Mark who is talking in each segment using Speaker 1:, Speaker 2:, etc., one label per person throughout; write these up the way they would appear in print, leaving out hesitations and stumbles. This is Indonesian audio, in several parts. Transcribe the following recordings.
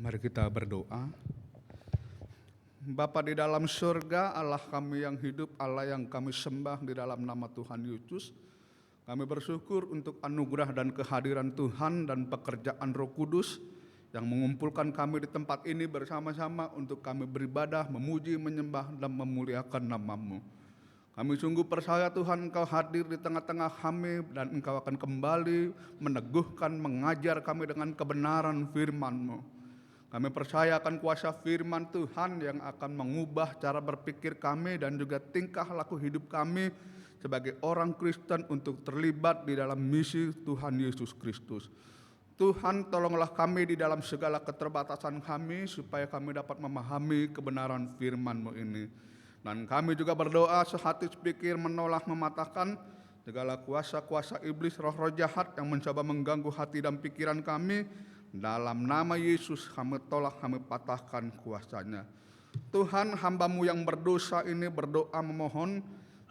Speaker 1: Mari kita berdoa. Bapa di dalam surga, Allah kami yang hidup, Allah yang kami sembah di dalam nama Tuhan Yesus. Kami bersyukur untuk anugerah dan kehadiran Tuhan dan pekerjaan Roh Kudus yang mengumpulkan kami di tempat ini bersama-sama untuk kami beribadah, memuji, menyembah, dan memuliakan nama-Mu. Kami sungguh percaya Tuhan Engkau hadir di tengah-tengah kami dan Engkau akan kembali meneguhkan, mengajar kami dengan kebenaran firman-Mu. Kami percaya akan kuasa firman Tuhan yang akan mengubah cara berpikir kami dan juga tingkah laku hidup kami sebagai orang Kristen untuk terlibat di dalam misi Tuhan Yesus Kristus. Tuhan, tolonglah kami di dalam segala keterbatasan kami supaya kami dapat memahami kebenaran firman-Mu ini. Dan kami juga berdoa sehati sepikir menolak mematahkan segala kuasa-kuasa iblis, roh-roh jahat yang mencoba mengganggu hati dan pikiran kami. Dalam nama Yesus kami tolak, kami patahkan kuasanya. Tuhan, hamba-Mu yang berdosa ini berdoa memohon,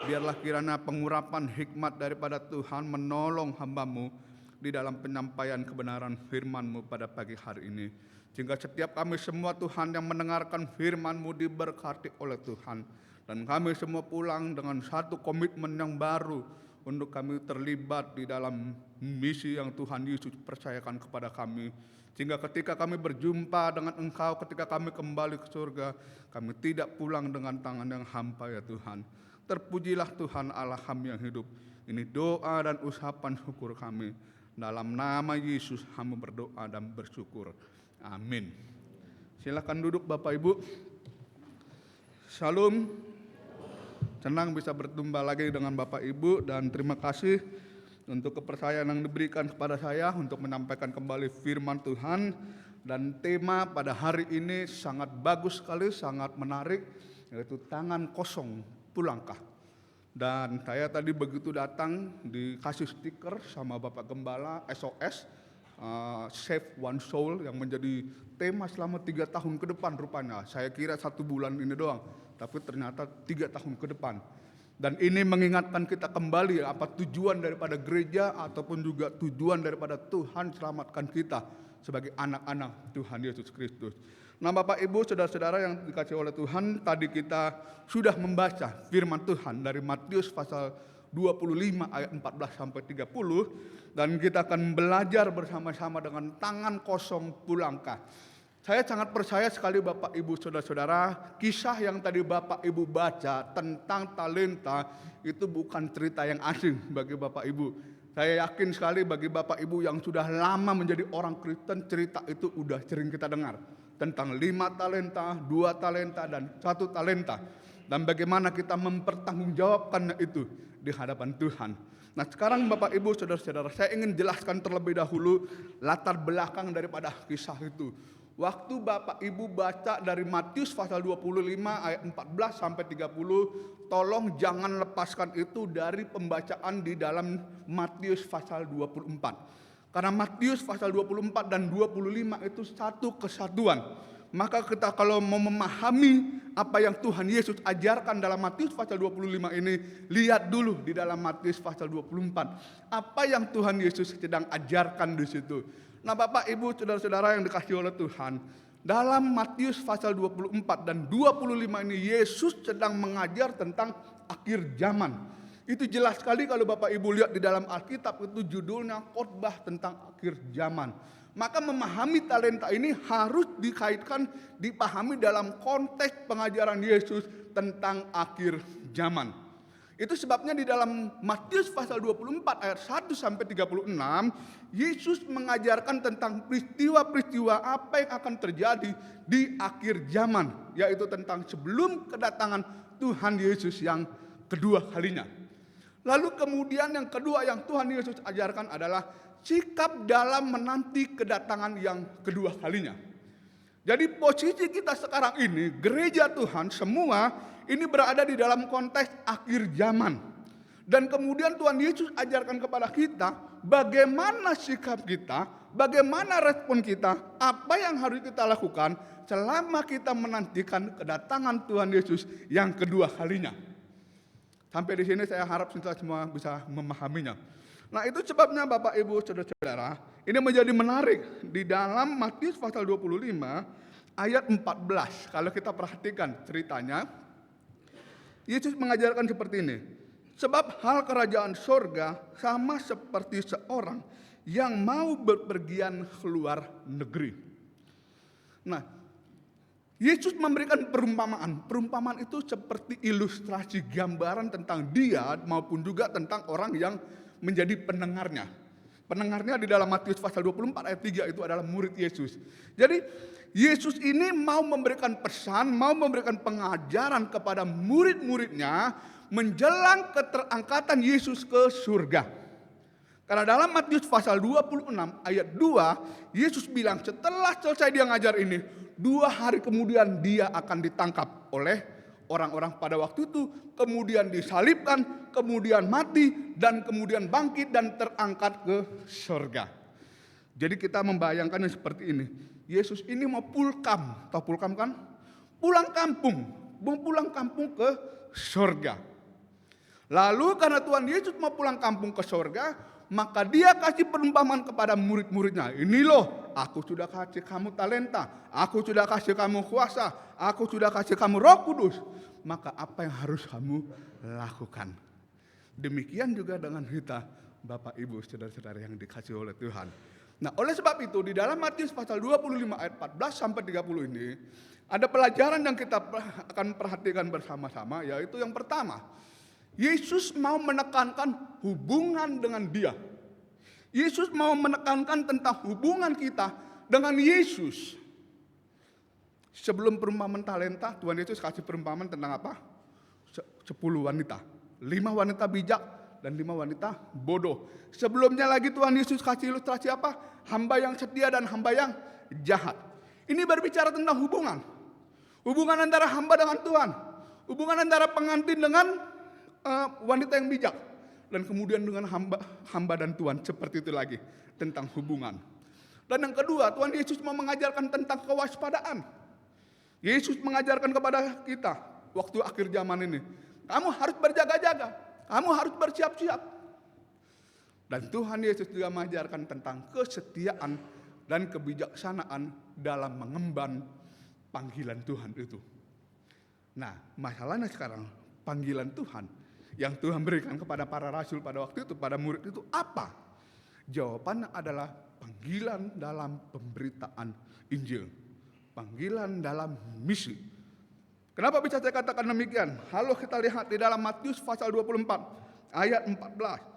Speaker 1: biarlah kiranya pengurapan hikmat daripada Tuhan menolong hamba-Mu di dalam penyampaian kebenaran firman-Mu pada pagi hari ini. Sehingga setiap kami semua Tuhan yang mendengarkan firman-Mu diberkati oleh Tuhan. Dan kami semua pulang dengan satu komitmen yang baru untuk kami terlibat di dalam misi yang Tuhan Yesus percayakan kepada kami. Sehingga ketika kami berjumpa dengan Engkau, ketika kami kembali ke surga, kami tidak pulang dengan tangan yang hampa ya Tuhan. Terpujilah Tuhan Allah kami yang hidup. Ini doa dan ucapan syukur kami. Dalam nama Yesus kami berdoa dan bersyukur. Amin. Silakan duduk Bapak Ibu. Shalom. Senang bisa berjumpa lagi dengan Bapak Ibu dan terima kasih untuk kepercayaan yang diberikan kepada saya untuk menyampaikan kembali firman Tuhan. Dan tema pada hari ini sangat bagus sekali, sangat menarik, yaitu tangan kosong pulangkah. Dan saya tadi begitu datang dikasih stiker sama Bapak Gembala SOS, Save One Soul, yang menjadi tema selama 3 tahun ke depan rupanya. Saya kira 1 bulan ini doang, tapi ternyata 3 tahun ke depan. Dan ini mengingatkan kita kembali apa tujuan daripada gereja ataupun juga tujuan daripada Tuhan selamatkan kita sebagai anak-anak Tuhan Yesus Kristus. Nah Bapak Ibu, saudara-saudara yang dikasihi oleh Tuhan, tadi kita sudah membaca firman Tuhan dari Matius pasal 25 ayat 14 sampai 30 dan kita akan belajar bersama-sama dengan tangan kosong pulangkah. Saya sangat percaya sekali Bapak Ibu saudara-saudara, kisah yang tadi Bapak Ibu baca tentang talenta itu bukan cerita yang asing bagi Bapak Ibu. Saya yakin sekali bagi Bapak Ibu yang sudah lama menjadi orang Kristen, cerita itu udah sering kita dengar. Tentang 5 talenta, 2 talenta, dan 1 talenta. Dan bagaimana kita mempertanggungjawabkannya itu di hadapan Tuhan. Nah sekarang Bapak Ibu saudara-saudara, saya ingin jelaskan terlebih dahulu latar belakang daripada kisah itu. Waktu Bapak Ibu baca dari Matius pasal 25 ayat 14 sampai 30, tolong jangan lepaskan itu dari pembacaan di dalam Matius pasal 24. Karena Matius pasal 24 dan 25 itu satu kesatuan. Maka kita kalau mau memahami apa yang Tuhan Yesus ajarkan dalam Matius pasal 25 ini, lihat dulu di dalam Matius pasal 24. Apa yang Tuhan Yesus sedang ajarkan di situ. Nah Bapak Ibu saudara-saudara yang dikasihi oleh Tuhan, dalam Matius pasal 24 dan 25 ini Yesus sedang mengajar tentang akhir zaman. Itu jelas sekali kalau Bapak Ibu lihat di dalam Alkitab itu judulnya khotbah tentang akhir zaman. Maka memahami talenta ini harus dikaitkan, dipahami dalam konteks pengajaran Yesus tentang akhir zaman. Itu sebabnya di dalam Matius pasal 24 ayat 1 sampai 36, Yesus mengajarkan tentang peristiwa-peristiwa apa yang akan terjadi di akhir zaman, yaitu tentang sebelum kedatangan Tuhan Yesus yang kedua kalinya. Lalu kemudian yang kedua yang Tuhan Yesus ajarkan adalah sikap dalam menanti kedatangan yang kedua kalinya. Jadi posisi kita sekarang ini, gereja Tuhan semua ini berada di dalam konteks akhir zaman. Dan kemudian Tuhan Yesus ajarkan kepada kita bagaimana sikap kita, bagaimana respon kita, apa yang harus kita lakukan selama kita menantikan kedatangan Tuhan Yesus yang kedua kalinya. Sampai di sini saya harap kita semua bisa memahaminya. Nah itu sebabnya Bapak Ibu Saudara-saudara, ini menjadi menarik di dalam Matius pasal 25 ayat 14. Kalau kita perhatikan ceritanya, Yesus mengajarkan seperti ini. Sebab hal kerajaan sorga sama seperti seorang yang mau berpergian keluar negeri. Nah, Yesus memberikan perumpamaan. Perumpamaan itu seperti ilustrasi gambaran tentang dia maupun juga tentang orang yang menjadi pendengarnya. Pendengarnya di dalam Matius pasal 24 ayat 3 itu adalah murid Yesus. Jadi Yesus ini mau memberikan pesan, mau memberikan pengajaran kepada murid-muridnya menjelang keterangkatan Yesus ke surga. Karena dalam Matius pasal 26 ayat 2, Yesus bilang setelah selesai dia ngajar ini, 2 hari kemudian dia akan ditangkap oleh orang-orang pada waktu itu, kemudian disalibkan, kemudian mati, dan kemudian bangkit dan terangkat ke surga. Jadi kita membayangkannya seperti ini. Yesus ini mau pulkam, tahu pulkam kan? Pulang kampung, mau pulang kampung ke surga. Lalu karena Tuhan Yesus mau pulang kampung ke surga, maka dia kasih perumpamaan kepada murid-muridnya. Ini loh, aku sudah kasih kamu talenta, aku sudah kasih kamu kuasa, aku sudah kasih kamu Roh Kudus. Maka apa yang harus kamu lakukan? Demikian juga dengan kita, Bapak Ibu, saudara-saudara yang dikasih oleh Tuhan. Nah, oleh sebab itu di dalam Matius pasal 25 ayat 14 sampai 30 ini ada pelajaran yang kita akan perhatikan bersama-sama, yaitu yang pertama, Yesus mau menekankan hubungan dengan Dia. Yesus mau menekankan tentang hubungan kita dengan Yesus. Sebelum perumpamaan talenta, Tuhan Yesus kasih perumpamaan tentang apa? 10 wanita. 5 wanita bijak dan 5 wanita bodoh. Sebelumnya lagi Tuhan Yesus kasih ilustrasi apa? Hamba yang setia dan hamba yang jahat. Ini berbicara tentang hubungan. Hubungan antara hamba dengan Tuhan. Hubungan antara pengantin dengan wanita yang bijak. Dan kemudian dengan hamba dan Tuhan. Seperti itu lagi. Tentang hubungan. Dan yang kedua, Tuhan Yesus mau mengajarkan tentang kewaspadaan. Yesus mengajarkan kepada kita waktu akhir zaman ini. Kamu harus berjaga-jaga. Kamu harus bersiap-siap. Dan Tuhan Yesus juga mengajarkan tentang kesetiaan dan kebijaksanaan dalam mengemban panggilan Tuhan itu. Nah, masalahnya sekarang panggilan Tuhan yang Tuhan berikan kepada para rasul pada waktu itu, pada murid itu apa? Jawabannya adalah panggilan dalam pemberitaan Injil. Panggilan dalam misi. Kenapa bisa saya katakan demikian? Lalu kita lihat di dalam Matius pasal 24 ayat 14.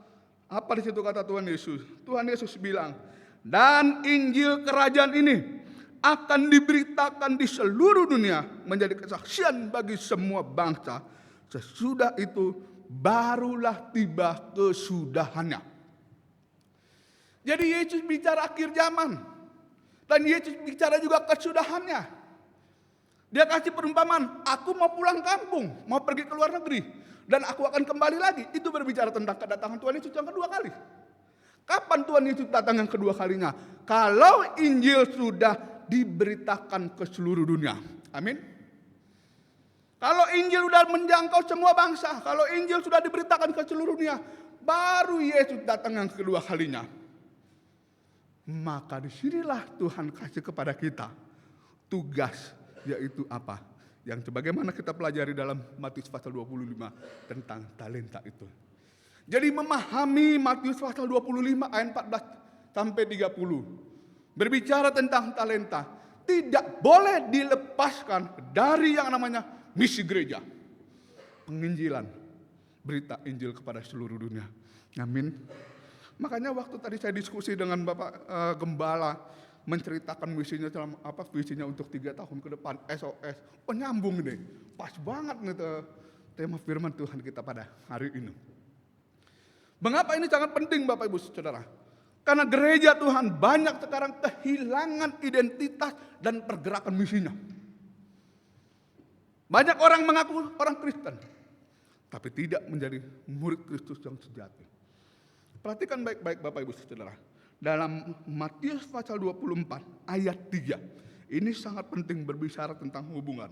Speaker 1: Apa di situ kata Tuhan Yesus? Tuhan Yesus bilang, dan Injil kerajaan ini akan diberitakan di seluruh dunia menjadi kesaksian bagi semua bangsa. Sesudah itu barulah tiba kesudahannya. Jadi Yesus bicara akhir zaman. Dan Yesus bicara juga kesudahannya. Dia kasih perumpamaan, aku mau pulang kampung, mau pergi ke luar negeri. Dan aku akan kembali lagi. Itu berbicara tentang kedatangan Tuhan Yesus yang kedua kali. Kapan Tuhan Yesus datang yang kedua kalinya? Kalau Injil sudah diberitakan ke seluruh dunia. Amin. Kalau Injil sudah menjangkau semua bangsa, kalau Injil sudah diberitakan ke seluruh dunia, baru Yesus datang yang kedua kalinya. Maka disinilah Tuhan kasih kepada kita tugas, yaitu apa? Yang sebagaimana kita pelajari dalam Matius pasal 25 tentang talenta itu. Jadi memahami Matius pasal 25 ayat 14 sampai 30. Berbicara tentang talenta. Tidak boleh dilepaskan dari yang namanya misi gereja. Penginjilan. Berita Injil kepada seluruh dunia. Amin. Makanya waktu tadi saya diskusi dengan Bapak Gembala. Menceritakan misinya dalam visinya untuk 3 tahun ke depan, SOS. Oh nyambung nih, pas banget nih tema firman Tuhan kita pada hari ini. Mengapa ini sangat penting Bapak Ibu Saudara? Karena gereja Tuhan banyak sekarang kehilangan identitas dan pergerakan misinya. Banyak orang mengaku orang Kristen, tapi tidak menjadi murid Kristus yang sejati. Perhatikan baik-baik Bapak Ibu Saudara. Dalam Matius pasal 24 ayat 3. Ini sangat penting berbicara tentang hubungan.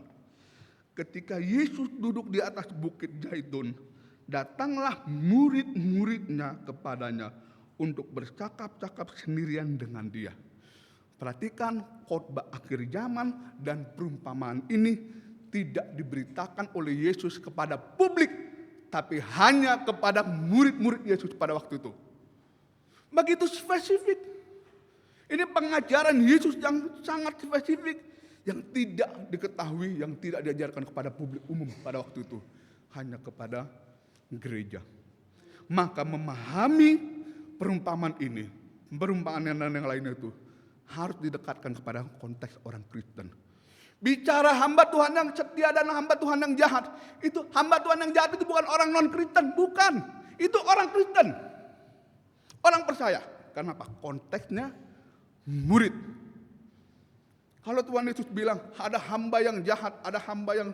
Speaker 1: Ketika Yesus duduk di atas bukit Zaitun, datanglah murid-muridnya kepadanya untuk bercakap-cakap sendirian dengan dia. Perhatikan, khotbah akhir zaman dan perumpamaan ini tidak diberitakan oleh Yesus kepada publik, tapi hanya kepada murid-murid Yesus pada waktu itu. Begitu spesifik. Ini pengajaran Yesus yang sangat spesifik, yang tidak diketahui, yang tidak diajarkan kepada publik umum pada waktu itu, hanya kepada gereja. Maka memahami perumpamaan ini, perumpamaan dan yang lainnya itu harus didekatkan kepada konteks orang Kristen. Bicara hamba Tuhan yang setia dan hamba Tuhan yang jahat, itu hamba Tuhan yang jahat itu bukan orang non Kristen, bukan. Itu orang Kristen, orang percaya. Karena apa? Konteksnya murid. Kalau Tuhan Yesus bilang ada hamba yang jahat, ada hamba yang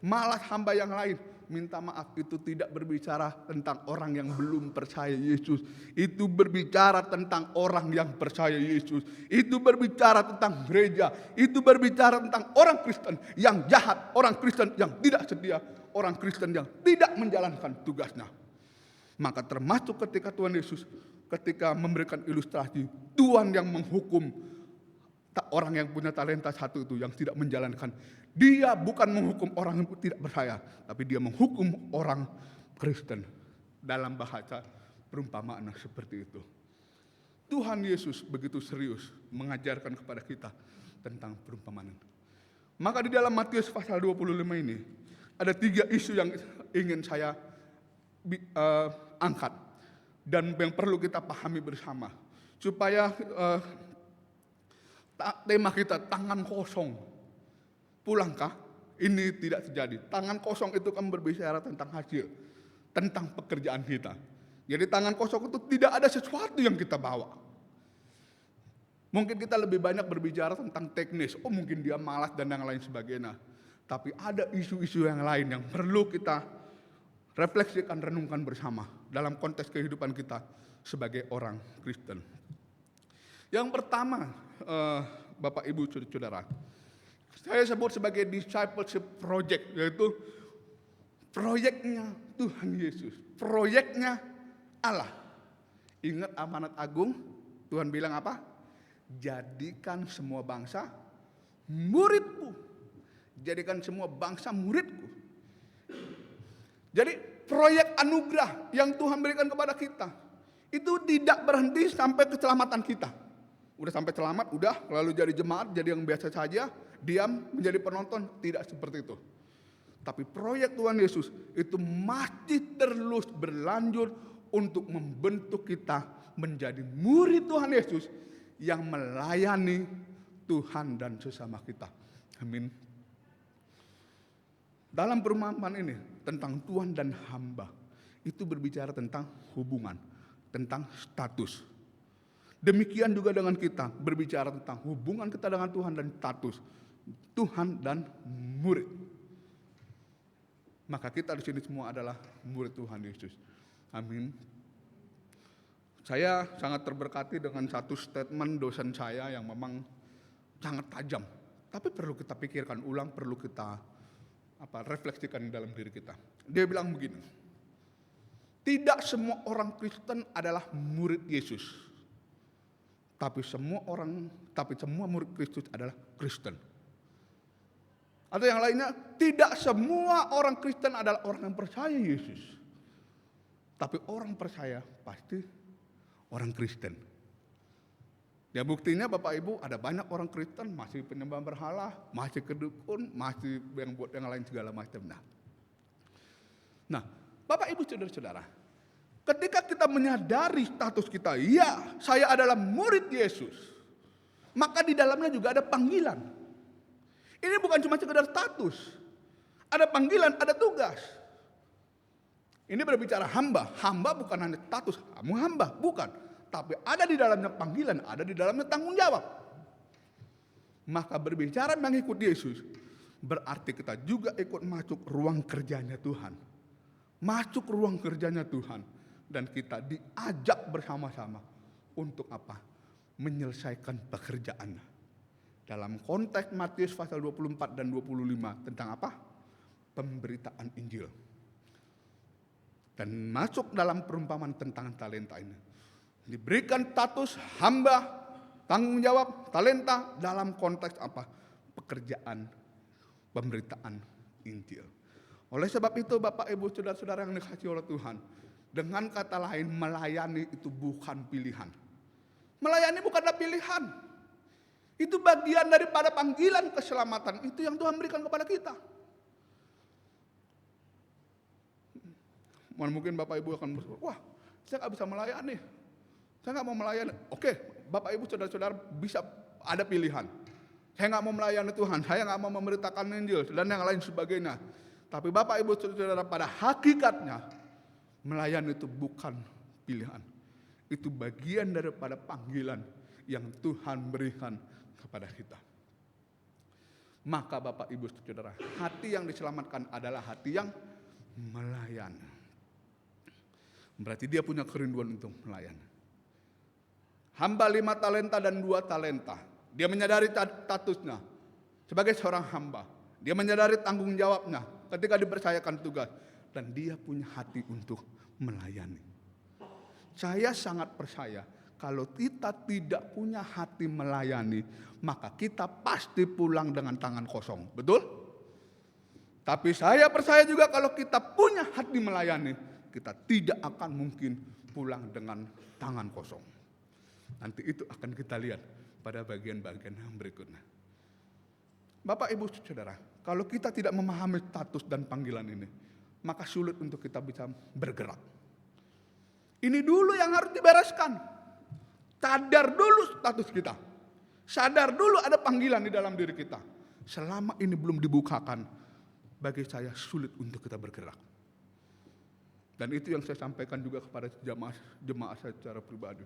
Speaker 1: malas, hamba yang lain, minta maaf, itu tidak berbicara tentang orang yang belum percaya Yesus. Itu berbicara tentang orang yang percaya Yesus. Itu berbicara tentang gereja. Itu berbicara tentang orang Kristen yang jahat, orang Kristen yang tidak setia, orang Kristen yang tidak menjalankan tugasnya. Maka termasuk ketika Tuhan Yesus ketika memberikan ilustrasi, Tuhan yang menghukum orang yang punya talenta satu itu yang tidak menjalankan. Dia bukan menghukum orang yang tidak percaya, tapi dia menghukum orang Kristen. Dalam bahasa perumpamaan seperti itu. Tuhan Yesus begitu serius mengajarkan kepada kita tentang perumpamaan. Maka di dalam Matius pasal 25 ini ada 3 isu yang ingin saya angkat dan yang perlu kita pahami bersama supaya tema kita tangan kosong. Pulangkah? Ini tidak terjadi. Tangan kosong itu kan berbicara tentang hasil, tentang pekerjaan kita. Jadi tangan kosong itu tidak ada sesuatu yang kita bawa. Mungkin kita lebih banyak berbicara tentang teknis. Oh mungkin dia malas dan yang lain sebagainya. Tapi ada isu-isu yang lain yang perlu kita refleksikan, renungkan bersama dalam konteks kehidupan kita sebagai orang Kristen. Yang pertama, Bapak Ibu Saudara, saya sebut sebagai discipleship project, yaitu proyeknya Tuhan Yesus, proyeknya Allah. Ingat amanat agung, Tuhan bilang apa? Jadikan semua bangsa muridku. Jadikan semua bangsa muridku. Jadi proyek anugerah yang Tuhan berikan kepada kita, itu tidak berhenti sampai keselamatan kita. Udah sampai selamat, udah lalu jadi jemaat, jadi yang biasa saja, diam menjadi penonton, tidak seperti itu. Tapi proyek Tuhan Yesus itu masih terus berlanjut untuk membentuk kita menjadi murid Tuhan Yesus yang melayani Tuhan dan sesama kita. Amin. Dalam perumpamaan ini tentang Tuhan dan hamba, itu berbicara tentang hubungan, tentang status. Demikian juga dengan kita, berbicara tentang hubungan kita dengan Tuhan dan status Tuhan dan murid. Maka kita di sini semua adalah murid Tuhan Yesus. Amin. Saya sangat terberkati dengan satu statement dosen saya yang memang sangat tajam, tapi perlu kita pikirkan ulang, perlu kita refleksikan dalam diri kita. Dia bilang begini, tidak semua orang Kristen adalah murid Yesus. Tapi semua murid Kristus adalah Kristen. Atau yang lainnya, tidak semua orang Kristen adalah orang yang percaya Yesus. Tapi orang percaya pasti orang Kristen. Ya buktinya Bapak Ibu ada banyak orang Kristen masih penyembah berhala, masih kedukun, masih yang buat yang lain segala macam. Nah, Bapak Ibu saudara-saudara, ketika kita menyadari status kita, ya saya adalah murid Yesus, maka di dalamnya juga ada panggilan. Ini bukan cuma sekedar status, ada panggilan, ada tugas. Ini berbicara hamba, hamba bukan hanya status, kamu hamba, bukan. Tapi ada di dalamnya panggilan, ada di dalamnya tanggung jawab. Maka berbicara mengikut Yesus, berarti kita juga ikut masuk ruang kerjanya Tuhan. Masuk ruang kerjanya Tuhan. Dan kita diajak bersama-sama untuk apa? Menyelesaikan pekerjaannya. Dalam konteks Matius pasal 24 dan 25 tentang apa? Pemberitaan Injil. Dan masuk dalam perumpamaan tentang talenta ini. Diberikan status hamba, tanggung jawab, talenta dalam konteks apa? Pekerjaan, pemberitaan Injil. Oleh sebab itu Bapak Ibu Saudara-saudara yang dikasihi oleh Tuhan, dengan kata lain melayani itu bukan pilihan. Melayani bukanlah pilihan. Itu bagian daripada panggilan keselamatan itu yang Tuhan berikan kepada kita. Mungkin Bapak Ibu akan berkata, wah saya nggak bisa melayani. Saya nggak mau melayani. Oke, Bapak Ibu Saudara-saudara bisa ada pilihan. Saya nggak mau melayani Tuhan, saya nggak mau memberitakan Injil dan yang lain sebagainya. Tapi Bapak Ibu Saudara pada hakikatnya melayani itu bukan pilihan. Itu bagian daripada panggilan yang Tuhan berikan kepada kita. Maka Bapak Ibu Saudara, hati yang diselamatkan adalah hati yang melayani. Berarti dia punya kerinduan untuk melayani. Hamba 5 talenta dan 2 talenta. Dia menyadari statusnya sebagai seorang hamba. Dia menyadari tanggung jawabnya ketika dipercayakan tugas. Dan dia punya hati untuk melayani. Saya sangat percaya kalau kita tidak punya hati melayani, maka kita pasti pulang dengan tangan kosong. Betul? Tapi saya percaya juga kalau kita punya hati melayani, kita tidak akan mungkin pulang dengan tangan kosong. Nanti itu akan kita lihat pada bagian-bagian yang berikutnya. Bapak Ibu Saudara, kalau kita tidak memahami status dan panggilan ini, maka sulit untuk kita bisa bergerak. Ini dulu yang harus dibereskan. Sadar dulu status kita. Sadar dulu ada panggilan di dalam diri kita. Selama ini belum dibukakan, bagi saya sulit untuk kita bergerak. Dan itu yang saya sampaikan juga kepada jemaah saya secara pribadi.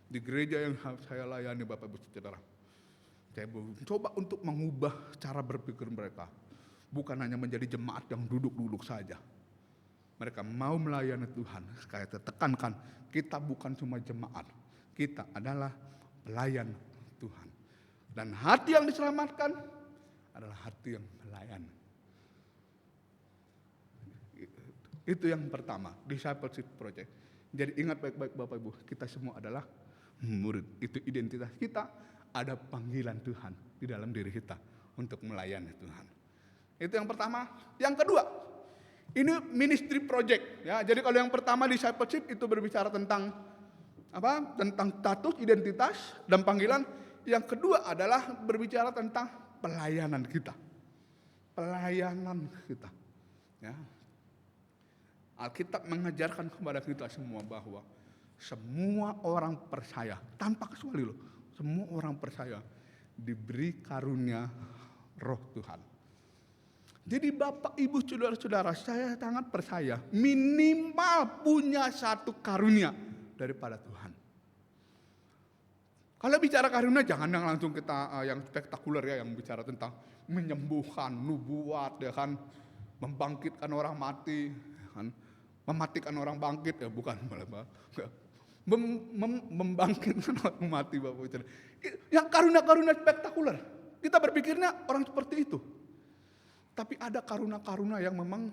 Speaker 1: Di gereja yang saya layani Bapak Ibu Saudara. Saya mencoba untuk mengubah cara berpikir mereka. Bukan hanya menjadi jemaat yang duduk-duduk saja. Mereka mau melayani Tuhan. Saya tekankan, kita bukan cuma jemaat. Kita adalah pelayan Tuhan. Dan hati yang diselamatkan adalah hati yang melayani. Itu yang pertama, discipleship project. Jadi ingat baik-baik Bapak Ibu, kita semua adalah murid. Itu identitas kita, ada panggilan Tuhan di dalam diri kita untuk melayani Tuhan. Itu yang pertama. Yang kedua, ini ministry project. Ya, jadi kalau yang pertama discipleship itu berbicara tentang apa? Tentang status, identitas, dan panggilan. Yang kedua adalah berbicara tentang pelayanan kita. Pelayanan kita. Ya. Alkitab mengajarkan kepada kita semua bahwa semua orang percaya, tanpa kecuali loh, semua orang percaya diberi karunia Roh Tuhan. Jadi Bapak Ibu Saudara-saudara, saya sangat percaya minimal punya satu karunia daripada Tuhan. Kalau bicara karunia jangan yang langsung kita yang spektakuler ya, yang bicara tentang menyembuhkan, nubuat ya kan, membangkitkan orang mati, ya kan? Mematikan orang bangkit ya bukan malah membangkitkan orang mati Bapak Ibu. Yang karunia-karunia spektakuler. Kita berpikirnya orang seperti itu. Tapi ada karunia-karunia yang memang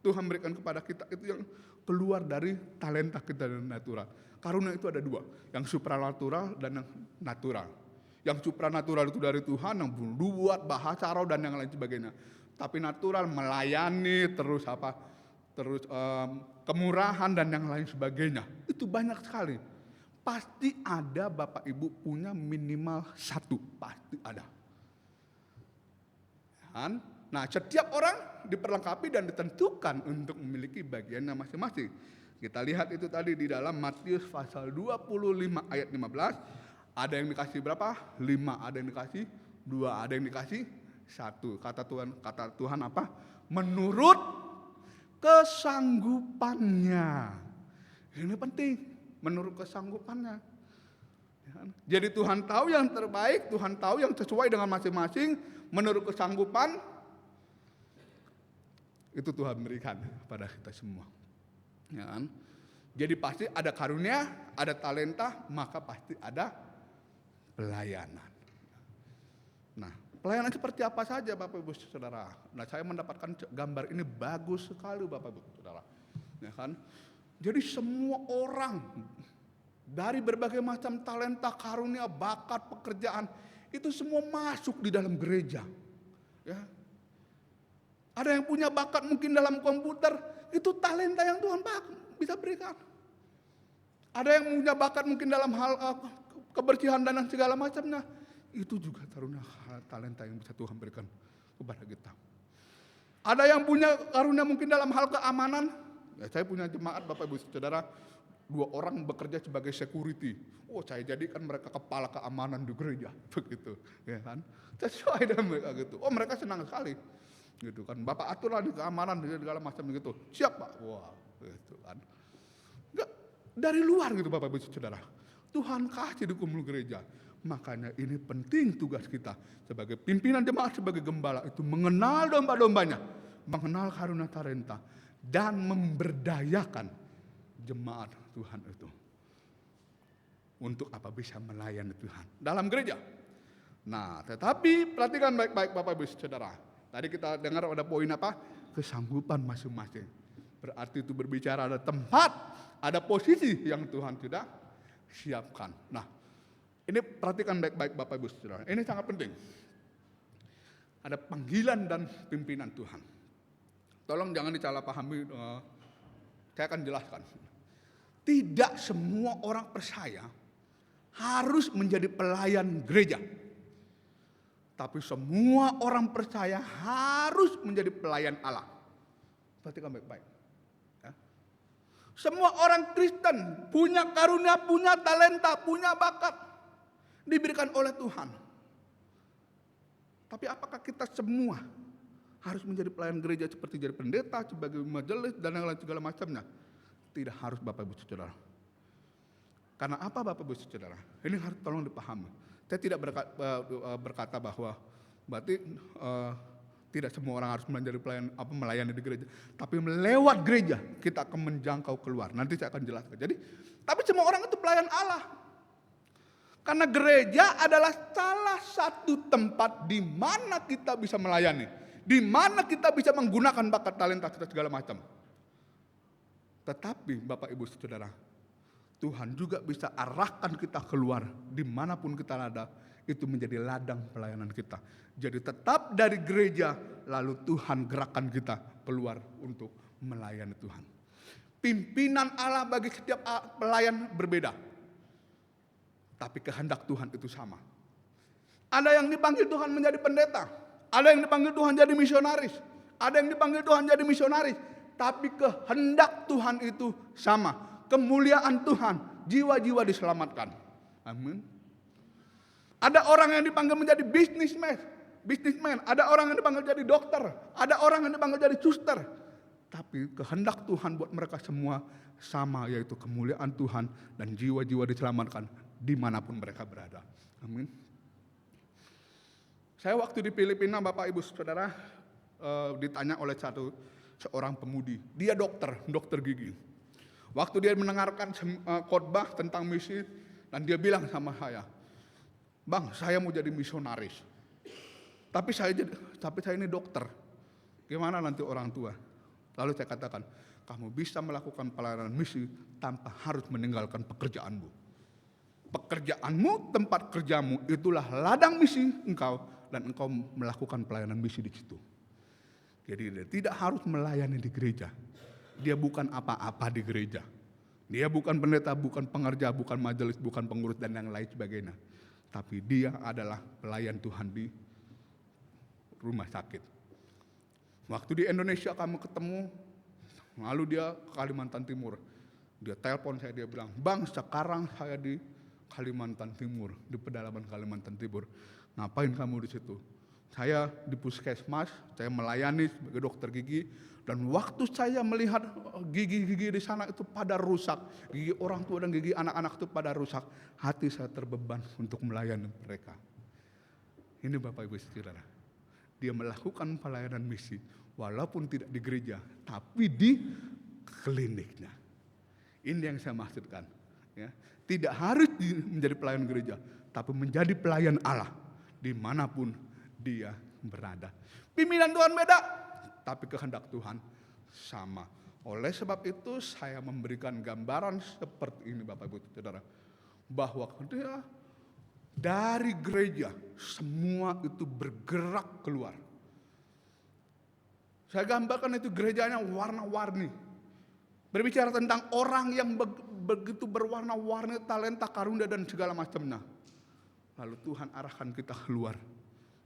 Speaker 1: Tuhan berikan kepada kita itu yang keluar dari talenta kita dan natural. Karunia itu ada 2, yang supranatural dan yang natural. Yang supranatural itu dari Tuhan, yang buat bahasa roh dan yang lain sebagainya. Tapi natural melayani terus kemurahan dan yang lain sebagainya. Itu banyak sekali. Pasti ada Bapak Ibu punya minimal 1, pasti ada. Kan? Nah, setiap orang diperlengkapi dan ditentukan untuk memiliki bagiannya masing-masing. Kita lihat itu tadi di dalam Matius pasal 25 ayat 15. Ada yang dikasih berapa? 5, ada yang dikasih 2, ada yang dikasih 1. Kata Tuhan apa? Menurut kesanggupannya. Ini penting, menurut kesanggupannya. Jadi Tuhan tahu yang terbaik, Tuhan tahu yang sesuai dengan masing-masing, menurut kesanggupan, itu Tuhan berikan pada kita semua. Ya kan? Jadi pasti ada karunia, ada talenta, maka pasti ada pelayanan. Nah, pelayanan seperti apa saja Bapak Ibu Saudara? Nah, saya mendapatkan gambar ini bagus sekali Bapak Ibu Saudara. Ya kan? Jadi semua orang Dari berbagai macam talenta, karunia, bakat, pekerjaan, itu semua masuk di dalam gereja. Ya. Ada yang punya bakat mungkin dalam komputer, itu talenta yang Tuhan bisa berikan. Ada yang punya bakat mungkin dalam hal kebersihan dan segala macamnya, itu juga talenta yang bisa Tuhan berikan kepada kita. Ada yang punya karunia mungkin dalam hal keamanan. Ya, saya punya jemaat Bapak Ibu Saudara, 2 orang bekerja sebagai security. Oh, saya jadikan mereka kepala keamanan di gereja, begitu, ya kan? Sesuai dengan mereka gitu. Oh, mereka senang sekali, gitu kan? Bapak aturlah di keamanan segala macam gitu. Siap Pak, wah, gitu kan? Enggak dari luar gitu Bapak Ibu Saudara. Tuhan kasih di kumpul gereja. Makanya ini penting tugas kita sebagai pimpinan jemaat, sebagai gembala itu mengenal domba-dombanya, mengenal karunia talenta, dan memberdayakan jemaat Tuhan itu. Untuk apa? Bisa melayani Tuhan dalam gereja. Nah, tetapi perhatikan baik-baik Bapak Ibu Saudara. Tadi kita dengar ada poin apa? Kesanggupan masing-masing. Berarti itu berbicara ada tempat, ada posisi yang Tuhan sudah siapkan. Nah, ini perhatikan baik-baik Bapak Ibu Saudara. Ini sangat penting. Ada panggilan dan pimpinan Tuhan. Tolong jangan disalahpahami, saya akan jelaskan. Tidak semua orang percaya harus menjadi pelayan gereja. Tapi semua orang percaya harus menjadi pelayan Allah. Perhatikan baik-baik. Ya. Semua orang Kristen punya karunia, punya talenta, punya bakat. Diberikan oleh Tuhan. Tapi apakah kita semua harus menjadi pelayan gereja seperti jadi pendeta, sebagai majelis, dan yang lain segala macamnya? Tidak harus Bapak Ibu Saudara. Karena apa Bapak Ibu Saudara? Ini harus tolong dipahami. Saya tidak berkata bahwa berarti tidak semua orang harus menjadi melayani di gereja. Tapi melewat gereja kita akan menjangkau keluar. Nanti saya akan jelaskan. Jadi, tapi semua orang itu pelayan Allah. Karena gereja adalah salah satu tempat di mana kita bisa melayani. Di mana kita bisa menggunakan bakat talenta kita segala macam. Tetapi Bapak Ibu Saudara, Tuhan juga bisa arahkan kita keluar dimanapun kita ada, itu menjadi ladang pelayanan kita. Jadi tetap dari gereja, lalu Tuhan gerakan kita keluar untuk melayani Tuhan. Pimpinan Allah bagi setiap pelayan berbeda. Tapi kehendak Tuhan itu sama. Ada yang dipanggil Tuhan menjadi pendeta. Ada yang dipanggil Tuhan jadi misionaris. Ada yang dipanggil Tuhan jadi misionaris. Tapi kehendak Tuhan itu sama. Kemuliaan Tuhan, jiwa-jiwa diselamatkan. Amin. Ada orang yang dipanggil menjadi businessman. Ada orang yang dipanggil jadi dokter. Ada orang yang dipanggil jadi suster. Tapi kehendak Tuhan buat mereka semua sama, yaitu kemuliaan Tuhan dan jiwa-jiwa diselamatkan dimanapun mereka berada. Amin. Saya waktu di Filipina, Bapak Ibu Saudara, ditanya oleh seorang pemudi. Dia dokter gigi. Waktu dia mendengarkan khotbah tentang misi, dan dia bilang sama saya, "Bang, saya mau jadi misionaris. Tapi saya ini dokter. Gimana nanti orang tua?" Lalu saya katakan, "Kamu bisa melakukan pelayanan misi tanpa harus meninggalkan pekerjaanmu. Pekerjaanmu, tempat kerjamu itulah ladang misi engkau, dan engkau melakukan pelayanan misi di situ." Jadi dia tidak harus melayani di gereja. Dia bukan apa-apa di gereja. Dia bukan pendeta, bukan pengerja, bukan majelis, bukan pengurus dan yang lain sebagainya. Tapi dia adalah pelayan Tuhan di rumah sakit. Waktu di Indonesia kamu ketemu, lalu dia ke Kalimantan Timur. Dia telepon saya, dia bilang, "Bang, sekarang saya di Kalimantan Timur, di pedalaman Kalimantan Timur. Ngapain kamu di situ?" Saya di puskesmas, saya melayani sebagai dokter gigi, dan waktu saya melihat gigi-gigi di sana itu pada rusak, gigi orang tua dan gigi anak-anak itu pada rusak, hati saya terbeban untuk melayani mereka. Ini Bapak Ibu Saudara, dia melakukan pelayanan misi walaupun tidak di gereja, tapi di kliniknya. Ini yang saya maksudkan. Ya. Tidak harus menjadi pelayan gereja, tapi menjadi pelayan Allah dimanapun dia berada. Pimpinan Tuhan beda, tapi kehendak Tuhan sama. Oleh sebab itu saya memberikan gambaran seperti ini Bapak Ibu Saudara. Bahwa dia dari gereja semua itu bergerak keluar. Saya gambarkan itu gerejanya warna-warni. Berbicara tentang orang yang begitu berwarna-warni, talenta, karunia dan segala macamnya. Lalu Tuhan arahkan kita keluar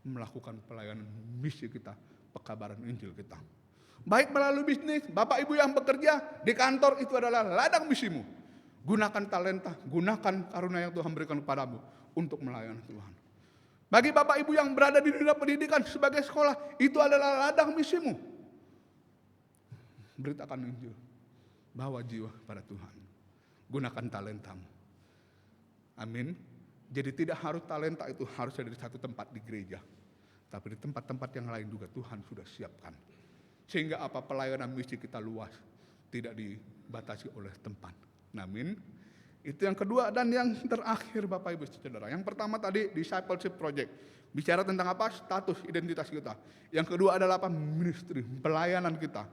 Speaker 1: melakukan pelayanan misi kita, pekabaran Injil kita. Baik melalui bisnis, Bapak Ibu yang bekerja di kantor itu adalah ladang misimu. Gunakan talenta, gunakan karunia yang Tuhan berikan kepadamu untuk melayani Tuhan. Bagi Bapak Ibu yang berada di dunia pendidikan sebagai sekolah, itu adalah ladang misimu. Beritakan Injil, bawa jiwa pada Tuhan. Gunakan talentamu. Amin. Jadi tidak harus talenta itu harus ada di satu tempat di gereja. Tapi di tempat-tempat yang lain juga Tuhan sudah siapkan. Sehingga apa, pelayanan misi kita luas. Tidak dibatasi oleh tempat. Amin. Itu yang kedua dan yang terakhir Bapak Ibu Saudara. Yang pertama tadi discipleship project. Bicara tentang apa? Status identitas kita. Yang kedua adalah apa? Ministry, pelayanan kita.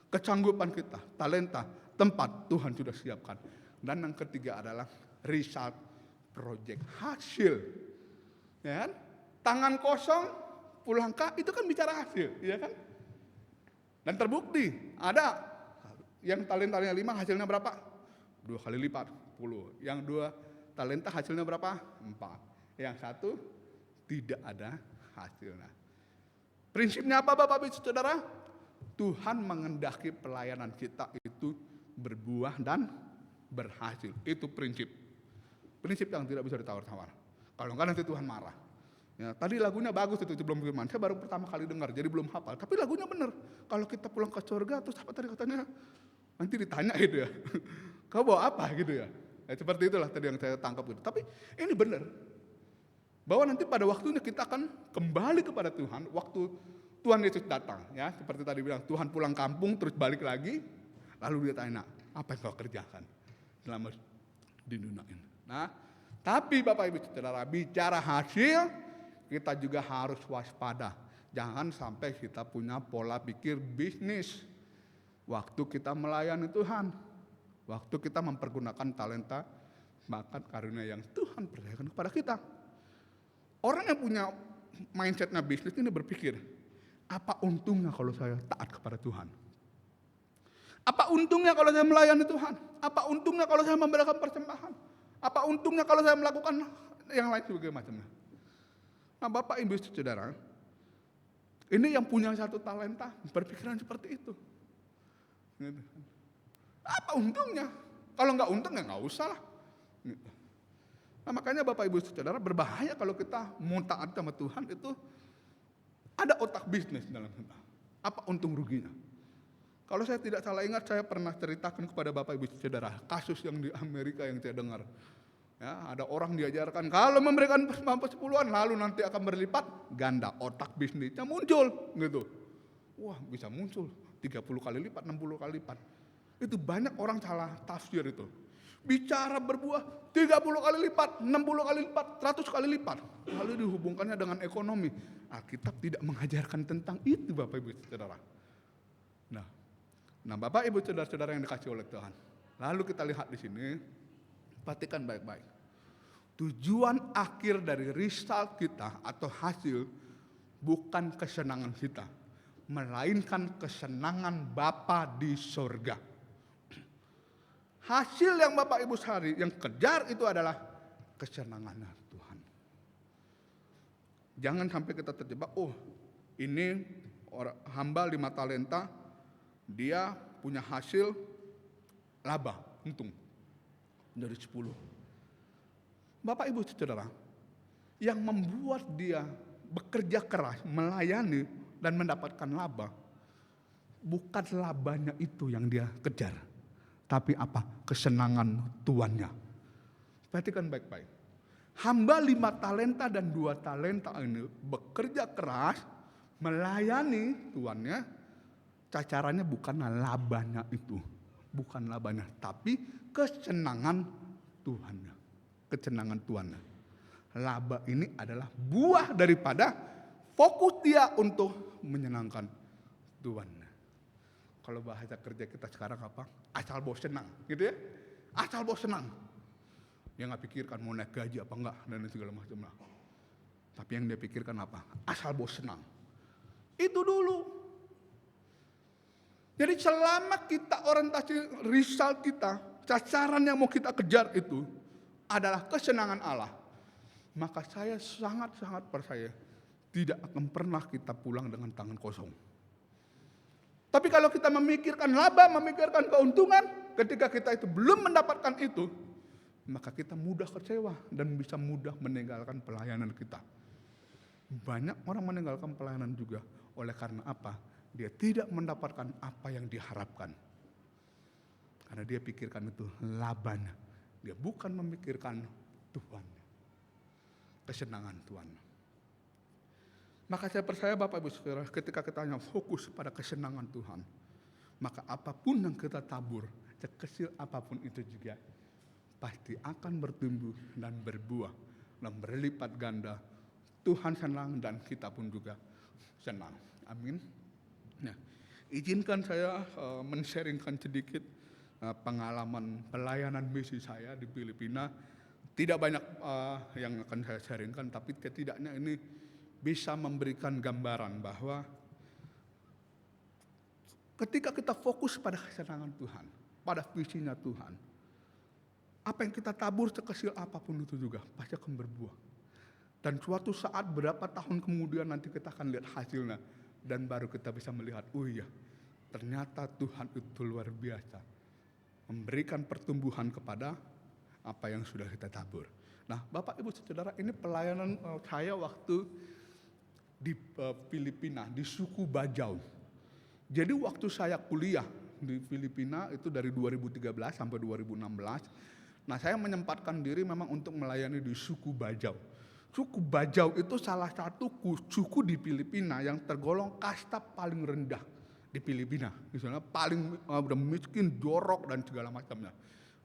Speaker 1: Kecanggupan kita, talenta, tempat Tuhan sudah siapkan. Dan yang ketiga adalah result project, hasil. Ya kan? Tangan kosong pulang itu kan bicara hasil, ya kan? Dan terbukti ada yang talentanya 5 hasilnya berapa? 2 kali lipat, 10. Yang 2 talenta hasilnya berapa? 4. Yang 1 tidak ada hasilnya. Prinsipnya apa Bapak Ibu Saudara? Tuhan mengendaki pelayanan kita itu berbuah dan berhasil. Itu prinsip. Prinsip yang tidak bisa ditawar-tawar. Kalau enggak nanti Tuhan marah. Ya, tadi lagunya bagus itu sebelum firman. Saya baru pertama kali dengar, jadi belum hafal. Tapi lagunya benar. Kalau kita pulang ke surga, terus apa tadi katanya? Nanti ditanya gitu ya. Kau bawa apa gitu ya? Seperti itulah tadi yang saya tangkap gitu. Tapi ini benar. Bahwa nanti pada waktunya kita akan kembali kepada Tuhan. Waktu Tuhan Yesus datang. Ya, seperti tadi bilang, Tuhan pulang kampung terus balik lagi. Lalu dia tanya, apa yang kau kerjakan selama di dunia ini? Nah, tapi Bapak Ibu Saudara, bicara hasil, kita juga harus waspada. Jangan sampai kita punya pola pikir bisnis. Waktu kita melayani Tuhan, waktu kita mempergunakan talenta, bakat, karunia yang Tuhan percayakan kepada kita. Orang yang punya mindsetnya bisnis ini berpikir, apa untungnya kalau saya taat kepada Tuhan? Apa untungnya kalau saya melayani Tuhan? Apa untungnya kalau saya memberikan persembahan? Apa untungnya kalau saya melakukan yang lain sebagainya macamnya? Nah Bapak Ibu Saudara, ini yang punya satu talenta berpikiran seperti itu. Apa untungnya? Kalau nggak untung ya nggak usah lah. Nah, makanya Bapak Ibu Saudara berbahaya kalau kita mau taat sama Tuhan itu ada otak bisnis dalam kita. Apa untung ruginya? Kalau saya tidak salah ingat, saya pernah ceritakan kepada Bapak Ibu Saudara kasus yang di Amerika yang saya dengar. Ya, ada orang diajarkan kalau memberikan sepuluhan lalu nanti akan berlipat ganda, otak bisnisnya muncul gitu. Wah, bisa muncul 30 kali lipat, 60 kali lipat. Itu banyak orang salah tafsir itu. Bicara berbuah 30 kali lipat, 60 kali lipat, 100 kali lipat. Lalu dihubungkannya dengan ekonomi. Alkitab tidak mengajarkan tentang itu Bapak Ibu Saudara. Nah Bapak Ibu Saudara-saudara yang dikasih oleh Tuhan. Lalu kita lihat di sini, perhatikan baik-baik. Tujuan akhir dari result kita atau hasil bukan kesenangan kita, melainkan kesenangan Bapa di sorga. Hasil yang Bapak Ibu sehari yang kejar itu adalah kesenangannya Tuhan. Jangan sampai kita terjebak, oh ini hamba 5 talenta, dia punya hasil laba, untung dari 10. Bapak Ibu Saudara, yang membuat dia bekerja keras, melayani dan mendapatkan laba, bukan labanya itu yang dia kejar, tapi apa? Kesenangan tuannya. Perhatikan baik-baik. Hamba 5 talenta dan 2 talenta ini bekerja keras, melayani tuannya. Cacarannya bukan labanya itu, bukan labanya, tapi kesenangan Tuhannya, kesenangan Tuhannya. Laba ini adalah buah daripada fokus dia untuk menyenangkan Tuhannya. Kalau bahasa kerja kita sekarang apa? Asal bos senang, gitu ya. Asal bos senang. Dia nggak pikirkan mau naik gaji apa enggak dan segala macam lah. Tapi yang dia pikirkan apa? Asal bos senang. Itu dulu. Jadi selama kita orientasi result kita, sasaran yang mau kita kejar itu adalah kesenangan Allah, maka saya sangat-sangat percaya tidak akan pernah kita pulang dengan tangan kosong. Tapi kalau kita memikirkan laba, memikirkan keuntungan, ketika kita itu belum mendapatkan itu, maka kita mudah kecewa dan bisa mudah meninggalkan pelayanan kita. Banyak orang meninggalkan pelayanan juga oleh karena apa? Dia tidak mendapatkan apa yang diharapkan. Karena dia pikirkan itu labanya. Dia bukan memikirkan Tuhan. Kesenangan Tuhan. Maka saya percaya Bapak Ibu Saudara, ketika kita hanya fokus pada kesenangan Tuhan, maka apapun yang kita tabur, sekecil apapun itu juga, pasti akan bertumbuh dan berbuah dan berlipat ganda. Tuhan senang dan kita pun juga senang. Amin. Nah, izinkan saya men-sharingkan sedikit pengalaman pelayanan misi saya di Filipina. Tidak banyak yang akan saya sharingkan, tapi setidaknya ini bisa memberikan gambaran bahwa ketika kita fokus pada kesenangan Tuhan, pada visinya Tuhan, apa yang kita tabur sekecil apapun itu juga pasti akan berbuah. Dan suatu saat berapa tahun kemudian nanti kita akan lihat hasilnya. Dan baru kita bisa melihat, oh iya ternyata Tuhan itu luar biasa. Memberikan pertumbuhan kepada apa yang sudah kita tabur. Nah Bapak Ibu Saudara, ini pelayanan saya waktu di Filipina, di suku Bajau. Jadi waktu saya kuliah di Filipina itu dari 2013 sampai 2016. Nah saya menyempatkan diri memang untuk melayani di suku Bajau. Suku Bajau itu salah satu suku di Filipina yang tergolong kasta paling rendah di Filipina. Misalnya paling udah miskin, jorok dan segala macamnya.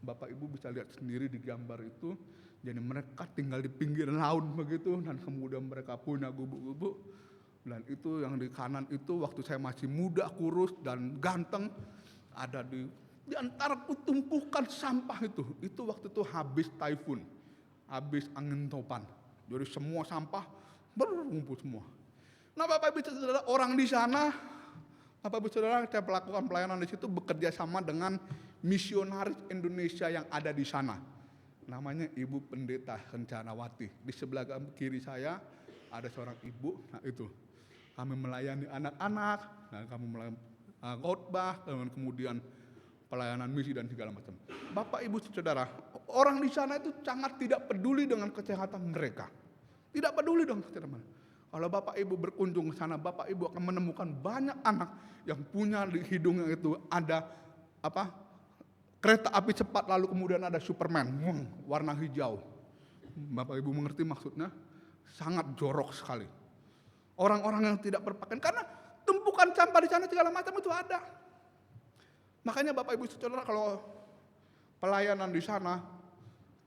Speaker 1: Bapak Ibu bisa lihat sendiri di gambar itu. Jadi mereka tinggal di pinggir laut begitu dan kemudian mereka punya gubuk-gubuk. Dan itu yang di kanan itu waktu saya masih muda, kurus dan ganteng, ada di antara tumpukan sampah itu waktu itu habis taifun, habis angin topan. Jadi semua sampah berkumpul semua. Nah Bapak Ibu Saudara, orang di sana, Bapak Ibu Saudara, saya melakukan pelayanan di situ bekerja sama dengan misionaris Indonesia yang ada di sana. Namanya Ibu Pendeta Kencanawati. Di sebelah kiri saya ada seorang ibu, nah itu. Kami melayani anak-anak, nah kami melayani khotbah, dan kemudian pelayanan misi dan segala macam. Bapak Ibu Saudara, orang di sana itu sangat tidak peduli dengan kesehatan mereka. Tidak peduli dengan kesehatan mereka. Kalau Bapak Ibu berkunjung ke sana, Bapak Ibu akan menemukan banyak anak yang punya di hidungnya itu ada kereta api cepat, lalu kemudian ada Superman, warna hijau. Bapak Ibu mengerti maksudnya? Sangat jorok sekali. Orang-orang yang tidak berpakaian, karena tumpukan sampah di sana segala macam itu ada. Makanya Bapak Ibu Saudara, kalau pelayanan di sana,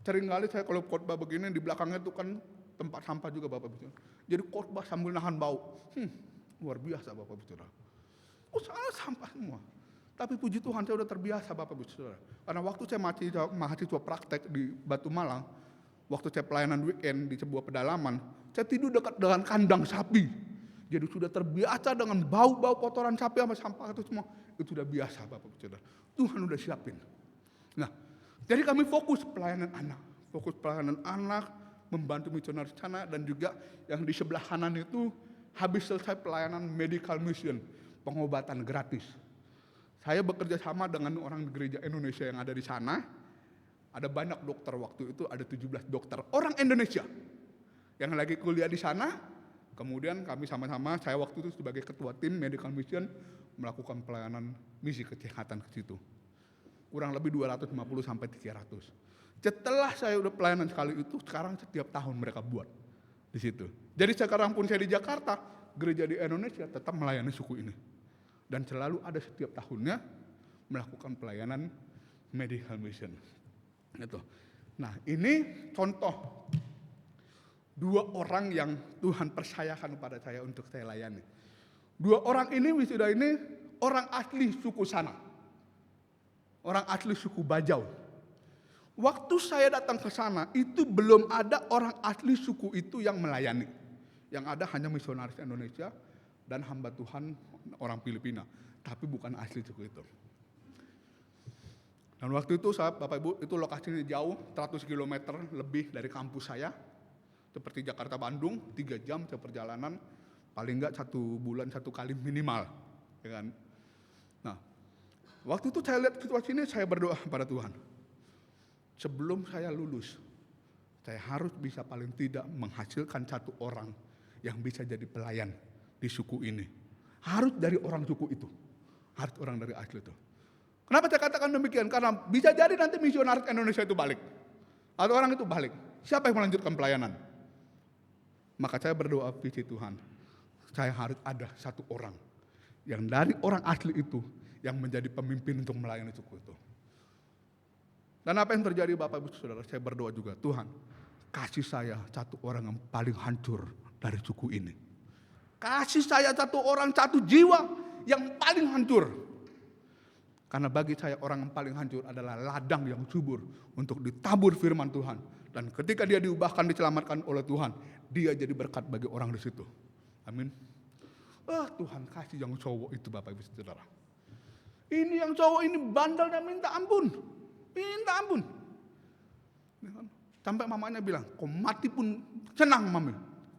Speaker 1: seringkali saya kalau khotbah begini di belakangnya itu kan tempat sampah juga Bapak Ibu Saudara. Jadi khotbah sambil nahan bau. Luar biasa Bapak Ibu Saudara. Oh salah sampah semua. Tapi puji Tuhan saya udah terbiasa Bapak Ibu Saudara. Karena waktu saya mahasiswa praktek di Batu Malang, waktu saya pelayanan weekend di sebuah pedalaman, saya tidur dekat dengan kandang sapi. Jadi sudah terbiasa dengan bau-bau kotoran sapi sama sampah itu semua. Itu sudah biasa Bapak Ibu Saudara. Tuhan udah siapin. Nah, jadi kami fokus pelayanan anak. Fokus pelayanan anak, membantu misionaris sana, dan juga yang di sebelah kanan itu habis selesai pelayanan medical mission, pengobatan gratis. Saya bekerja sama dengan orang di gereja Indonesia yang ada di sana. Ada banyak dokter waktu itu, ada 17 dokter orang Indonesia yang lagi kuliah di sana. Kemudian kami sama-sama, saya waktu itu sebagai ketua tim medical mission melakukan pelayanan misi kesehatan ke situ. Kurang lebih 250 sampai 300. Setelah saya udah pelayanan sekali itu, sekarang setiap tahun mereka buat di situ. Jadi sekarang pun saya di Jakarta, gereja di Indonesia tetap melayani suku ini. Dan selalu ada setiap tahunnya melakukan pelayanan medical mission. Gitu. Nah ini contoh 2 orang yang Tuhan percayakan kepada saya untuk saya layani. 2 orang ini wisuda ini orang asli suku sana. Orang asli suku Bajau. Waktu saya datang ke sana, itu belum ada orang asli suku itu yang melayani. Yang ada hanya misionaris Indonesia dan hamba Tuhan orang Filipina. Tapi bukan asli suku itu. Dan waktu itu Bapak Ibu, itu lokasinya jauh, 100 km lebih dari kampus saya. Seperti Jakarta Bandung, 3 jam perjalanan, paling enggak 1 bulan 1 kali minimal. Ya kan? Nah, waktu itu saya lihat situasi ini, saya berdoa pada Tuhan. Sebelum saya lulus, saya harus bisa paling tidak menghasilkan 1 orang yang bisa jadi pelayan di suku ini. Harus dari orang suku itu. Harus orang dari asli itu. Kenapa saya katakan demikian? Karena bisa jadi nanti misionaris Indonesia itu balik. Atau orang itu balik. Siapa yang melanjutkan pelayanan? Maka saya berdoa visi Tuhan. Saya harus ada 1 orang. Yang dari orang asli itu yang menjadi pemimpin untuk melayani suku itu. Dan apa yang terjadi Bapak Ibu Saudara, saya berdoa juga, Tuhan kasih saya 1 orang yang paling hancur dari suku ini. Kasih saya 1 orang, 1 jiwa yang paling hancur. Karena bagi saya orang yang paling hancur adalah ladang yang subur untuk ditabur firman Tuhan. Dan ketika dia diubahkan, diselamatkan oleh Tuhan, dia jadi berkat bagi orang di situ. Amin. Tuhan kasih yang cowok itu Bapak Ibu Saudara. Ini yang cowok ini bandelnya minta ampun. Minta ampun. Sampai mamanya bilang, kau mati pun senang mami.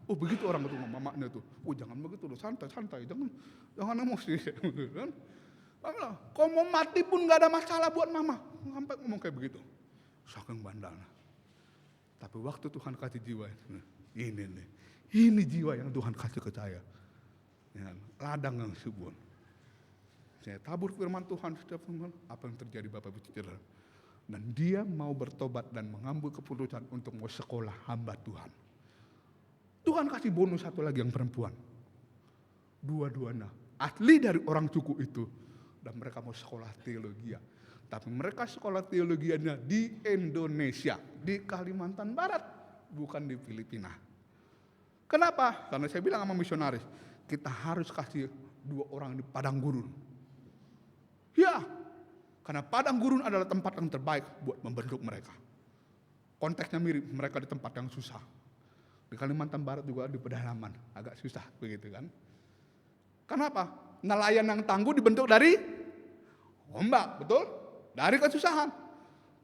Speaker 1: Oh begitu orang itu mamanya itu. Oh jangan begitu loh, santai, jangan emosi. Kau mau mati pun gak ada masalah buat mama. Sampai ngomong kayak begitu. Saking bandalnya. Tapi waktu Tuhan kasih jiwa, ini jiwa yang Tuhan kasih ke saya. Ya, ladang yang subur. Saya tabur firman Tuhan setiap firman. Apa yang terjadi Bapak Ibu Saudara? Dan dia mau bertobat dan mengambil keputusan untuk mau sekolah hamba Tuhan. Tuhan kasih bonus 1 lagi yang perempuan. Dua-duanya asli dari orang suku itu. Dan mereka mau sekolah teologi. Tapi mereka sekolah teologianya di Indonesia. Di Kalimantan Barat. Bukan di Filipina. Kenapa? Karena saya bilang sama misionaris. Kita harus kasih 2 orang di padang gurun. Ya. Karena padang gurun adalah tempat yang terbaik buat membentuk mereka. Konteksnya mirip, mereka di tempat yang susah. Di Kalimantan Barat juga di pedalaman, agak susah begitu kan. Kenapa? Nelayan yang tangguh dibentuk dari ombak, betul? Dari kesusahan.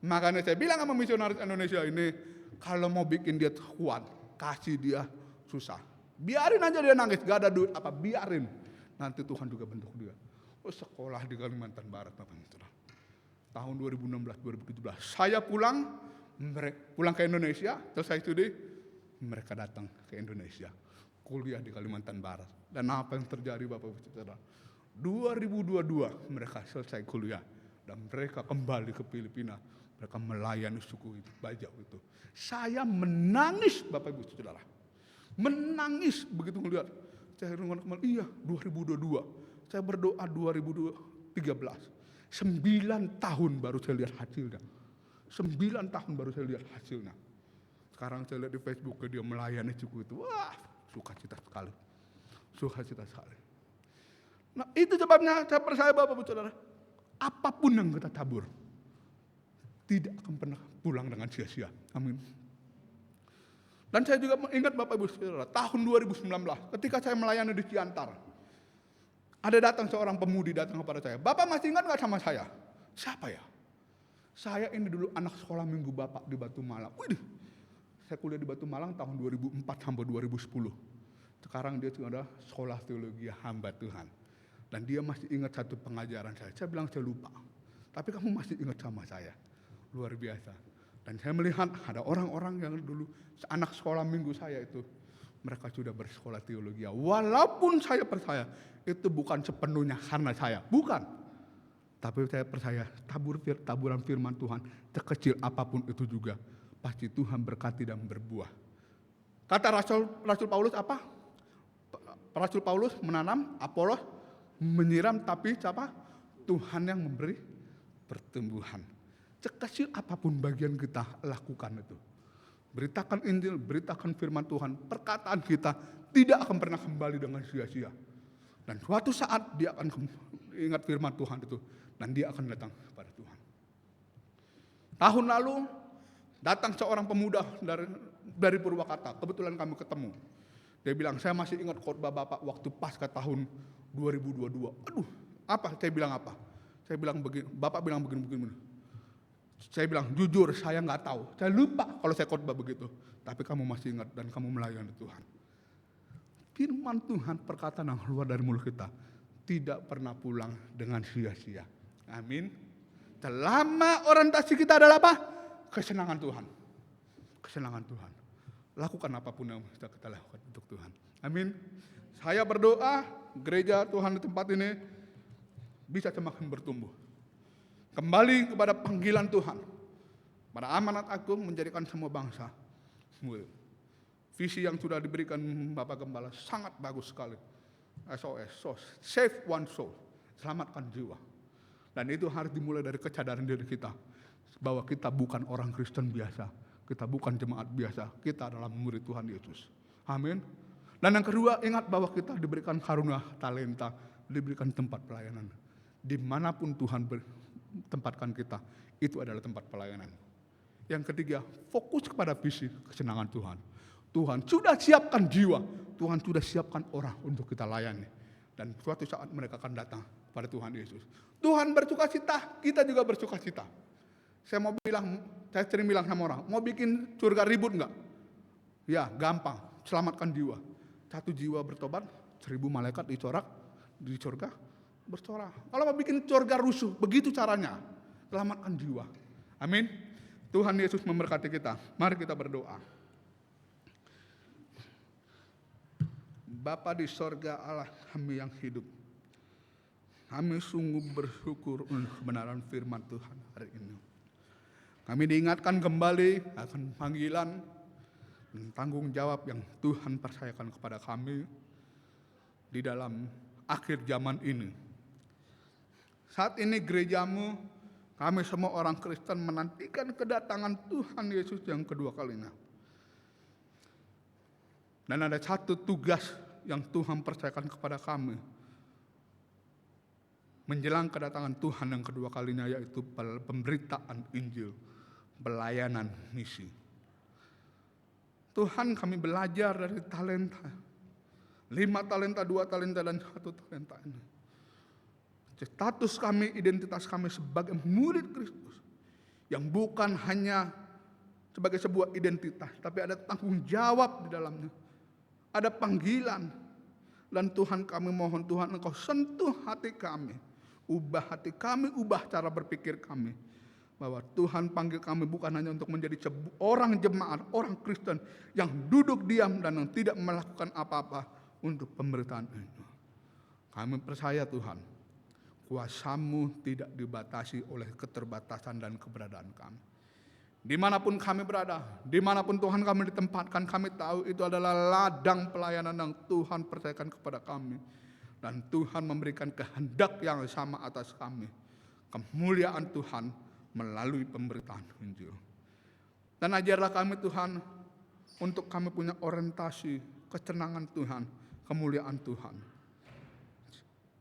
Speaker 1: Makanya saya bilang sama misionaris Indonesia ini, kalau mau bikin dia kuat, kasih dia susah. Biarin aja dia nangis, gak ada duit apa, biarin. Nanti Tuhan juga bentuk dia. Sekolah di Kalimantan Barat, Bapak Ibu. Tahun 2016-2017 saya pulang ke Indonesia, selesai studi, mereka datang ke Indonesia, kuliah di Kalimantan Barat. Dan apa yang terjadi Bapak Ibu Saudara? 2022 mereka selesai kuliah dan mereka kembali ke Filipina, mereka melayani suku itu, Bajau itu. Saya menangis Bapak Ibu Saudara, menangis begitu melihat. Saya kembali, iya 2022, saya berdoa 2013. 9 tahun baru saya lihat hasilnya. 9 tahun baru saya lihat hasilnya. Sekarang saya lihat di Facebook dia melayani suku itu. Wah, sukacita sekali. Sukacita sekali. Nah itu sebabnya saya percaya Bapak Ibu Saudara. Apapun yang kita tabur. Tidak akan pernah pulang dengan sia-sia. Amin. Dan saya juga ingat Bapak Ibu Saudara. Tahun 2019 ketika saya melayani di Ciantar. Ada datang seorang pemudi datang kepada saya. Bapak masih ingat gak sama saya? Siapa ya? Saya ini dulu anak sekolah minggu Bapak di Batu Malang. Widih, saya kuliah di Batu Malang tahun 2004 sampai 2010. Sekarang dia sudah sekolah teologi hamba Tuhan. Dan dia masih ingat satu pengajaran saya. Saya bilang saya lupa. Tapi kamu masih ingat sama saya. Luar biasa. Dan saya melihat ada orang-orang yang dulu anak sekolah minggu saya itu. Mereka sudah bersekolah teologi. Walaupun saya percaya itu bukan sepenuhnya karena saya. Bukan. Tapi saya percaya taburan firman Tuhan sekecil apapun itu juga. Pasti Tuhan berkati dan berbuah. Kata Rasul Paulus apa? Rasul Paulus menanam, Apolos menyiram, tapi siapa? Tuhan yang memberi pertumbuhan. Sekecil apapun bagian kita lakukan itu. Beritakan Injil, beritakan firman Tuhan. Perkataan kita tidak akan pernah kembali dengan sia-sia. Dan suatu saat dia akan ingat firman Tuhan itu, dan dia akan datang kepada Tuhan. Tahun lalu datang seorang pemuda dari Purwakarta, kebetulan kami ketemu. Dia bilang, saya masih ingat khotbah Bapak waktu pasca tahun 2022. Aduh, apa? Saya bilang apa? Saya bilang begini, Bapak bilang begini. Saya bilang, jujur saya nggak tahu. Saya lupa kalau saya khotbah begitu. Tapi kamu masih ingat dan kamu melayani Tuhan. Firman Tuhan, perkataan yang keluar dari mulut kita tidak pernah pulang dengan sia-sia. Amin. Selama orientasi kita adalah apa? Kesenangan Tuhan. Kesenangan Tuhan. Lakukan apapun yang bisa kita lakukan untuk Tuhan. Amin. Saya berdoa gereja Tuhan di tempat ini bisa semakin bertumbuh. Kembali kepada panggilan Tuhan. Pada amanat agung menjadikan semua bangsa murid. Visi yang sudah diberikan Bapak Gembala sangat bagus sekali. SOS, save one soul, selamatkan jiwa. Dan itu harus dimulai dari kesadaran diri kita. Bahwa kita bukan orang Kristen biasa. Kita bukan jemaat biasa. Kita adalah murid Tuhan Yesus. Amin. Dan yang kedua, ingat bahwa kita diberikan karunia, talenta, diberikan tempat pelayanan. Dimanapun Tuhan tempatkan kita, itu adalah tempat pelayanan. Yang ketiga, fokus kepada visi kesenangan Tuhan. Tuhan sudah siapkan jiwa, Tuhan sudah siapkan orang untuk kita layani. Dan suatu saat mereka akan datang pada Tuhan Yesus. Tuhan bersukacita, kita juga bersukacita. Saya sering bilang sama orang, mau bikin surga ribut enggak? Ya, gampang, selamatkan jiwa. 1 jiwa bertobat, 1000 malaikat di surga bersorak. Kalau mau bikin surga rusuh, begitu caranya. Selamatkan jiwa. Amin. Tuhan Yesus memberkati kita. Mari kita berdoa. Bapa di sorga, Allah kami yang hidup. Kami sungguh bersyukur untuk kebenaran firman Tuhan hari ini. Kami diingatkan kembali akan panggilan dan tanggung jawab yang Tuhan percayakan kepada kami di dalam akhir zaman ini. Saat ini gerejamu, kami semua orang Kristen menantikan kedatangan Tuhan Yesus yang kedua kalinya. Dan ada satu tugas yang Tuhan percayakan kepada kami menjelang kedatangan Tuhan yang kedua kalinya, yaitu pemberitaan Injil, pelayanan misi. Tuhan, kami belajar dari talenta, 5 talenta, 2 talenta, dan 1 talenta ini. Status kami, identitas kami sebagai murid Kristus, yang bukan hanya sebagai sebuah identitas, tapi ada tanggung jawab di dalamnya. Ada panggilan. Dan Tuhan, kami mohon Tuhan, Engkau sentuh hati kami. Ubah hati kami, ubah cara berpikir kami. Bahwa Tuhan panggil kami bukan hanya untuk menjadi orang jemaat, orang Kristen yang duduk diam dan yang tidak melakukan apa-apa untuk pemberitaan itu. Kami percaya Tuhan, kuasa-Mu tidak dibatasi oleh keterbatasan dan keberadaan kami. Dimanapun kami berada, dimanapun Tuhan kami ditempatkan, kami tahu itu adalah ladang pelayanan yang Tuhan percayakan kepada kami. Dan Tuhan memberikan kehendak yang sama atas kami. Kemuliaan Tuhan melalui pemberitaan Injil. Dan ajarlah kami Tuhan, untuk kami punya orientasi, kesenangan Tuhan, kemuliaan Tuhan.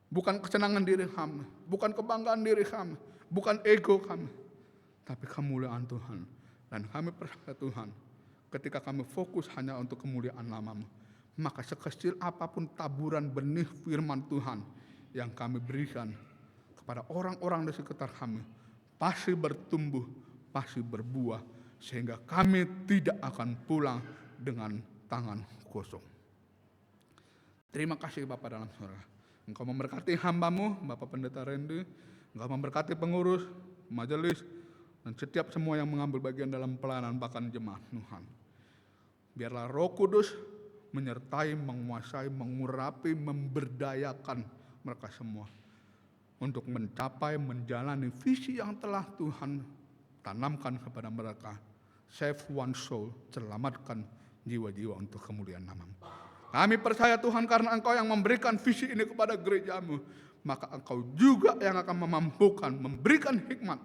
Speaker 1: Bukan kesenangan diri kami, bukan kebanggaan diri kami, bukan ego kami, tapi kemuliaan Tuhan. Dan kami percaya Tuhan, ketika kami fokus hanya untuk kemuliaan nama-Mu, maka sekecil apapun taburan benih firman Tuhan yang kami berikan kepada orang-orang di sekitar kami, pasti bertumbuh, pasti berbuah, sehingga kami tidak akan pulang dengan tangan kosong. Terima kasih Bapa dalam surga. Engkau memberkati hamba-Mu, Bapak Pendeta Randy. Engkau memberkati pengurus, majelis, dan setiap semua yang mengambil bagian dalam pelayanan bahkan jemaat Tuhan. Biarlah Roh Kudus menyertai, menguasai, mengurapi, memberdayakan mereka semua untuk mencapai, menjalani visi yang telah Tuhan tanamkan kepada mereka. Save one soul, selamatkan jiwa-jiwa untuk kemuliaan nama-Mu. Kami percaya Tuhan, karena Engkau yang memberikan visi ini kepada gereja-Mu, maka Engkau juga yang akan memampukan, memberikan hikmat,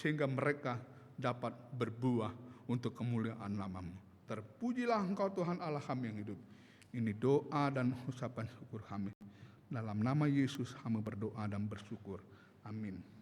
Speaker 1: sehingga mereka dapat berbuah untuk kemuliaan nama-Mu. Terpujilah Engkau Tuhan Allah kami yang hidup. Ini doa dan ucapan syukur kami. Dalam nama Yesus hamba berdoa dan bersyukur. Amin.